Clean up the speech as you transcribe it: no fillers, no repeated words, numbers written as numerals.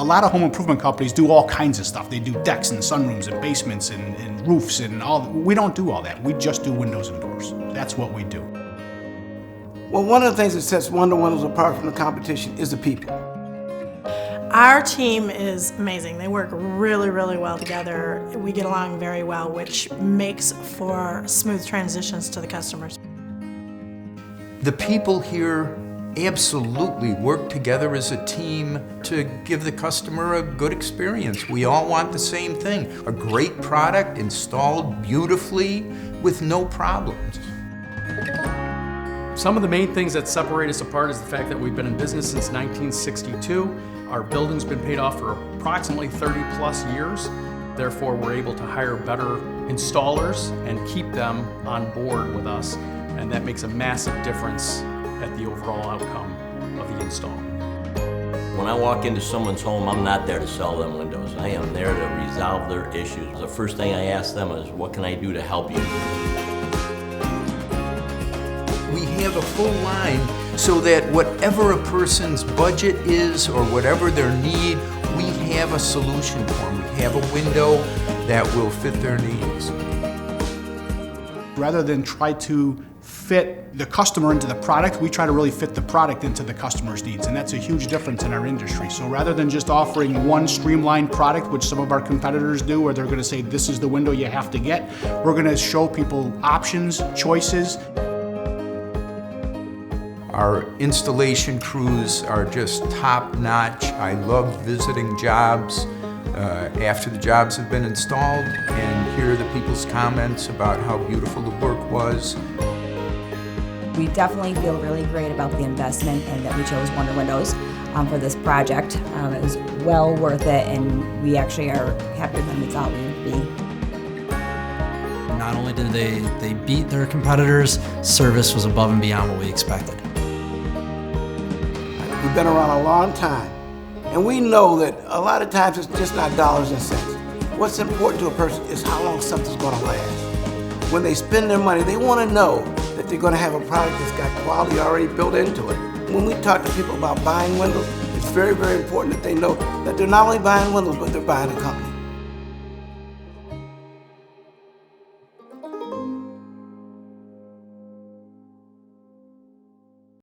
A lot of home improvement companies do all kinds of stuff. They do decks and sunrooms and basements and roofs and all. We don't do all that. We just do windows and doors. That's what we do. Well, one of the things that sets Wonder Windows apart from the competition is the people. Our team is amazing. They work really, really well together. We get along very well, which makes for smooth transitions to the customers. The people here absolutely work together as a team to give the customer a good experience. We all want the same thing, a great product installed beautifully with no problems. Some of the main things that separate us apart is the fact that we've been in business since 1962. Our building's been paid off for approximately 30 plus years. Therefore, we're able to hire better installers and keep them on board with us. And that makes a massive difference at the overall outcome of the install. When I walk into someone's home, I'm not there to sell them windows. I am there to resolve their issues. The first thing I ask them is, what can I do to help you? We have a full line so that whatever a person's budget is or whatever their need, we have a solution for them. We have a window that will fit their needs. Rather than try to fit the customer into the product, we try to really fit the product into the customer's needs, and that's a huge difference in our industry. So rather than just offering one streamlined product, which some of our competitors do, where they're going to say, this is the window you have to get, we're going to show people options, choices. Our installation crews are just top-notch. I love visiting jobs after the jobs have been installed and hear the people's comments about how beautiful the work was. We definitely feel really great about the investment and that we chose Wonder Windows for this project. It was well worth it, and we actually are happier than we thought we would be. Not only did they beat their competitors, service was above and beyond what we expected. We've been around a long time, and we know that a lot of times it's just not dollars and cents. What's important to a person is how long something's going to last. When they spend their money, they want to know that they're going to have a product that's got quality already built into it. When we talk to people about buying windows, it's very, very important that they know that they're not only buying windows, but they're buying a company.